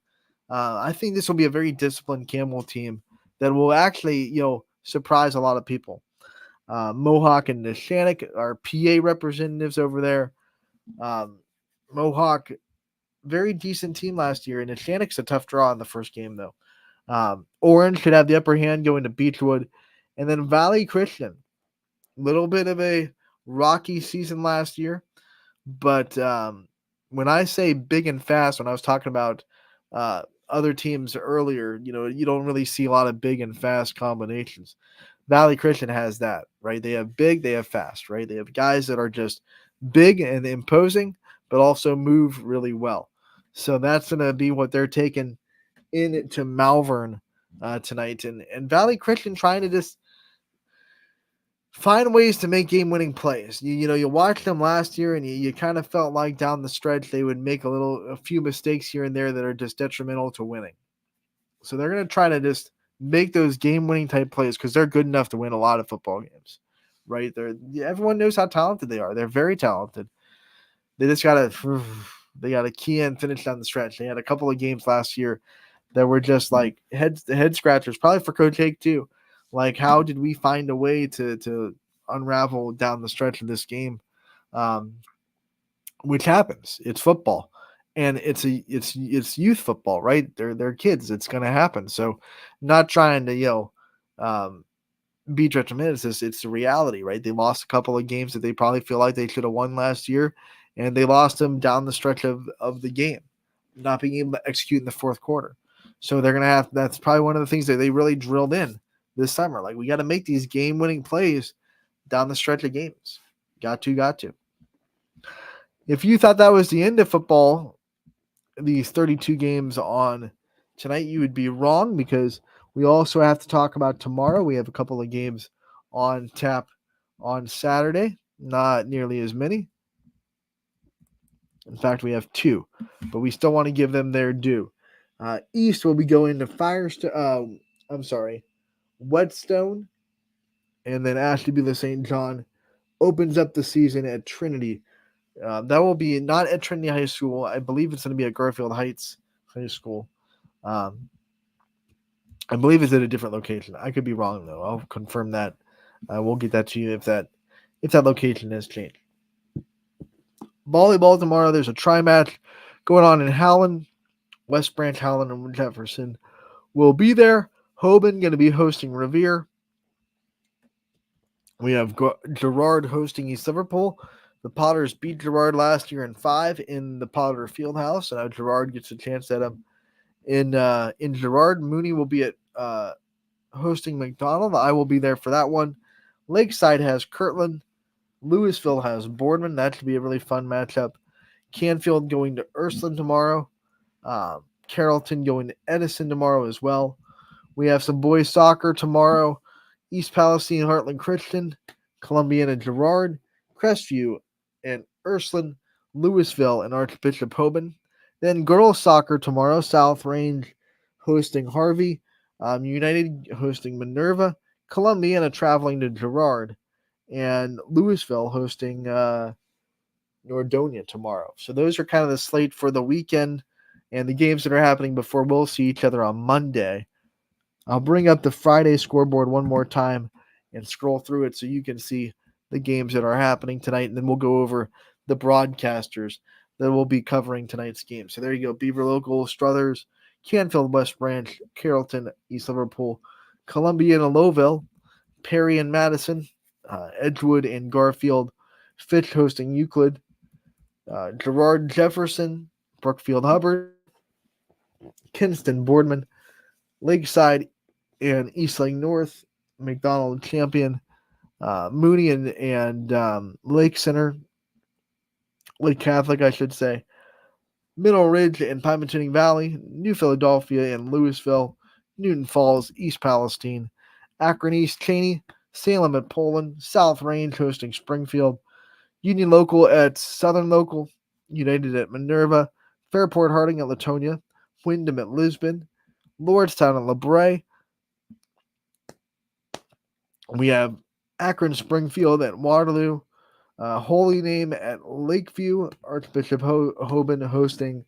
I think this will be a very disciplined Campbell team that will actually, surprise a lot of people. Mohawk and Neshannock are PA representatives over there. Mohawk, very decent team last year, and Neshannock's a tough draw in the first game, though. Orange should have the upper hand going to Beechwood. And then Valley Christian, little bit of a rocky season last year. But when I say big and fast, when I was talking about other teams earlier, you don't really see a lot of big and fast combinations. Valley Christian has that, right? They have big, they have fast, right? They have guys that are just big and imposing, but also move really well. So that's going to be what they're taking into Malvern tonight. And Valley Christian trying to just find ways to make game-winning plays. You watched them last year, and you kind of felt like down the stretch they would make a few mistakes here and there that are just detrimental to winning. So they're going to try to just make those game-winning type plays because they're good enough to win a lot of football games, right? Everyone knows how talented they are. They're very talented. They just got to key in, finish down the stretch. They had a couple of games last year that were just like head scratchers, probably for Coach Hake too. Like, how did we find a way to unravel down the stretch of this game? Which happens. It's football, and it's youth football, right? They're kids. It's going to happen. So, not trying to be detrimental. It's the reality, right? They lost a couple of games that they probably feel like they should have won last year, and they lost them down the stretch of the game, not being able to execute in the fourth quarter. So they're going to have – that's probably one of the things that they really drilled in this summer. Like, we got to make these game-winning plays down the stretch of games. Got to. If you thought that was the end of football, these 32 games on tonight, you would be wrong, because we also have to talk about tomorrow. We have a couple of games on tap on Saturday. Not nearly as many. In fact, we have 2, but we still want to give them their due. East will be going to Whetstone, and then Ashtabula St. John opens up the season at Trinity. That will be not at Trinity High School. I believe it's going to be at Garfield Heights High School. I believe it's at a different location. I could be wrong, though. I'll confirm that. We'll get that to you if that location has changed. Volleyball tomorrow. There's a tri-match going on in Howland. West Branch, Howland, and Jefferson will be there. Hoban going to be hosting Revere. We have Girard hosting East Liverpool. The Potters beat Girard last year in 5 in the Potter Fieldhouse, and now Girard gets a chance at them in Girard. Mooney will be at hosting McDonald. I will be there for that one. Lakeside has Kirtland. Louisville has Boardman. That should be a really fun matchup. Canfield going to Ursuline tomorrow. Carrollton going to Edison tomorrow as well. We have some boys soccer tomorrow. East Palestine, Heartland Christian, Columbiana Girard, Crestview and Ursuline, Louisville and Archbishop Hoban. Then girls soccer tomorrow. South Range hosting Harvey. United hosting Minerva. Columbiana traveling to Girard. And Louisville hosting Nordonia tomorrow. So those are kind of the slate for the weekend and the games that are happening before we'll see each other on Monday. I'll bring up the Friday scoreboard one more time and scroll through it so you can see the games that are happening tonight, and then we'll go over the broadcasters that will be covering tonight's game. So there you go. Beaver Local, Struthers, Canfield, West Branch, Carrollton, East Liverpool, Columbia and Lowville, Perry and Madison, Edgewood and Garfield, Fitch hosting Euclid, Girard Jefferson, Brookfield Hubbard, Kinston Boardman, Lakeside and Eastlake North, McDonald Champion, Mooney and Lake Center, Lake Catholic, I should say, Middle Ridge and Pymatuning Valley, New Philadelphia and Louisville, Newton Falls, East Palestine, Akron East Cheney, Salem at Poland, South Range hosting Springfield, Union Local at Southern Local, United at Minerva, Fairport Harding at Latonia, Wyndham at Lisbon, Lordstown at LeBray. We have Akron Springfield at Waterloo, Holy Name at Lakeview, Archbishop Hoban hosting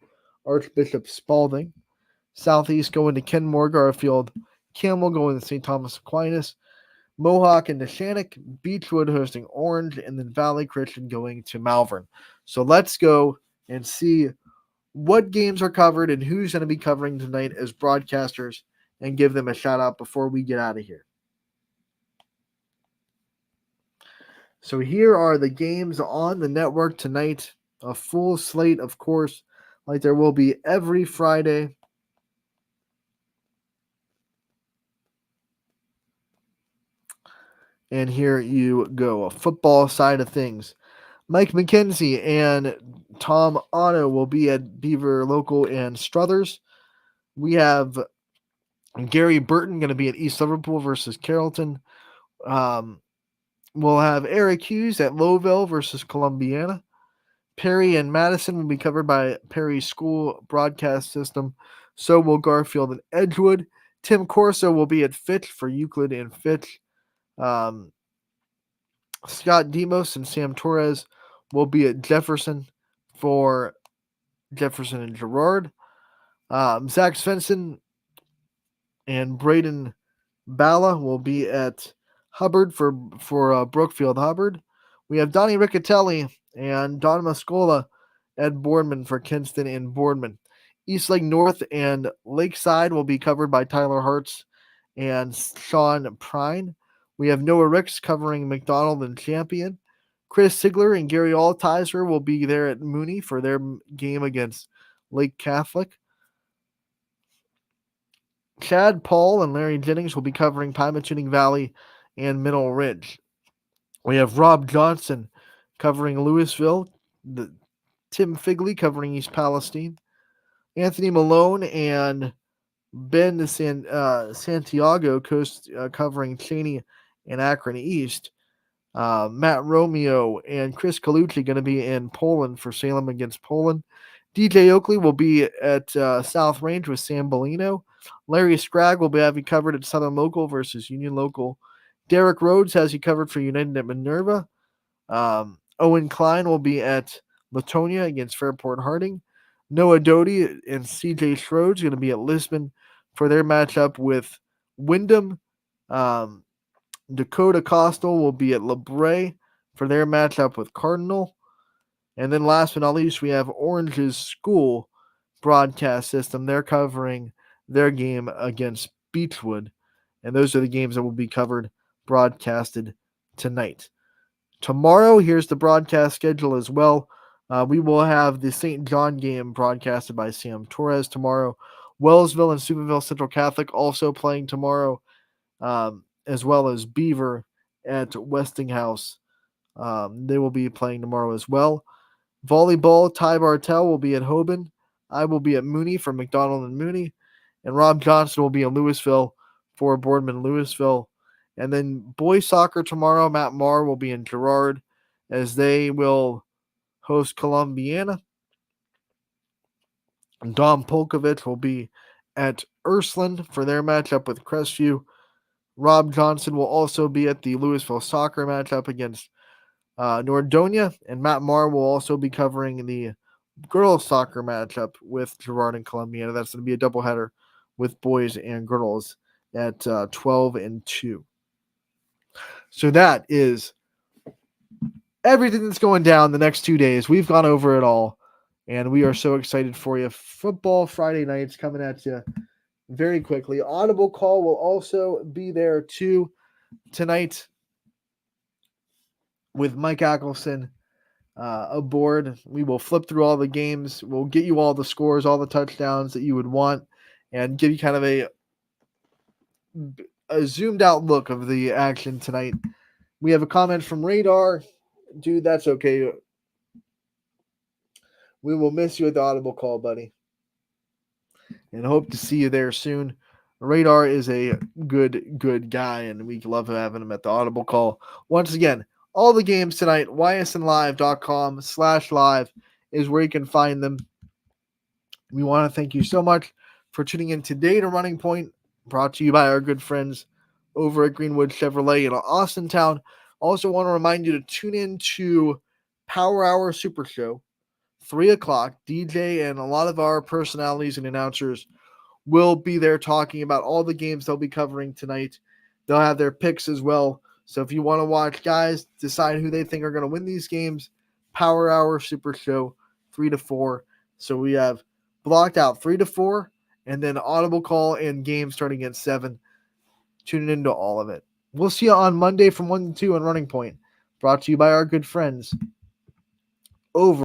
Archbishop Spalding, Southeast going to Kenmore Garfield, Campbell going to St. Thomas Aquinas, Mohawk and Neshannock, Beechwood hosting Orange, and then Valley Christian going to Malvern. So let's go and see what games are covered and who's going to be covering tonight as broadcasters and give them a shout out before we get out of here. So here are the games on the network tonight. A full slate, of course, like there will be every Friday. And here you go, a football side of things. Mike McKenzie and Tom Otto will be at Beaver Local and Struthers. We have Gary Burton going to be at East Liverpool versus Carrollton. We'll have Eric Hughes at Lowville versus Columbiana. Perry and Madison will be covered by Perry's school broadcast system. So will Garfield and Edgewood. Tim Corso will be at Fitch for Euclid and Fitch. Scott Demos and Sam Torres will be at Jefferson for Jefferson and Girard. Zach Svensson and Braden Bala will be at Hubbard for Brookfield Hubbard. We have Donnie Riccatelli and Don Mascola at Boardman for Kinston and Boardman. Eastlake North and Lakeside will be covered by Tyler Hartz and Sean Prine. We have Noah Ricks covering McDonald and Champion. Chris Sigler and Gary Altizer will be there at Mooney for their game against Lake Catholic. Chad Paul and Larry Jennings will be covering Pymatuning Valley and Middle Ridge. We have Rob Johnson covering Louisville, Tim Figley covering East Palestine, Anthony Malone and Ben Santiago covering Cheney and Akron East. Matt Romeo and Chris Colucci going to be in Poland for Salem against Poland. DJ Oakley will be at South Range with Sam Bellino. Larry Scragg will be having covered at Southern Local versus Union Local. Derek Rhodes has you covered for United at Minerva. Owen Klein will be at Latonia against Fairport Harding. Noah Doty and CJ Schroeds going to be at Lisbon for their matchup with Wyndham. Dakota Costal will be at LeBray for their matchup with Cardinal. And then last but not least, we have Orange's school broadcast system. They're covering their game against Beechwood. And those are the games that will be covered, broadcasted tonight. Tomorrow, here's the broadcast schedule as well. We will have the St. John game broadcasted by Sam Torres tomorrow. Wellsville and Steubenville Central Catholic also playing tomorrow, as well as Beaver at Westinghouse. They will be playing tomorrow as well. Volleyball, Ty Bartell will be at Hoban. I will be at Mooney for McDonald and Mooney. And Rob Johnson will be in Louisville for Boardman Louisville. And then boys soccer tomorrow, Matt Marr will be in Girard as they will host Columbiana. And Dom Polkovich will be at Ursuline for their matchup with Crestview. Rob Johnson will also be at the Louisville soccer matchup against Nordonia and Matt Marr will also be covering the girls soccer matchup with Girard and Columbia. That's going to be a doubleheader with boys and girls at 12 and 2. So that is everything that's going down the next 2 days. We've gone over it all, and we are so excited for you. Football Friday nights coming at you very quickly. Audible Call will also be there too tonight with Mike Ackelson aboard. We will flip through all the games. We'll get you all the scores, all the touchdowns that you would want, and give you kind of a zoomed out look of the action tonight. We have a comment from Radar. Dude, that's okay. We will miss you at the Audible Call, buddy, and hope to see you there soon. Radar is a good guy, and we love having him at the Audible Call. Once again, all the games tonight, ysnlive.com/live is where you can find them. We want to thank you so much for tuning in today to Running Point, brought to you by our good friends over at Greenwood Chevrolet in Austintown. Also want to remind you to tune in to Power Hour Super Show, 3 o'clock. DJ and a lot of our personalities and announcers will be there talking about all the games they'll be covering tonight. They'll have their picks as well. So if you want to watch guys decide who they think are going to win these games, Power Hour Super Show, 3 to 4. So we have blocked out 3 to 4, and then Audible Call and games starting at 7. Tune into all of it. We'll see you on Monday from 1 to 2 on Running Point, brought to you by our good friends over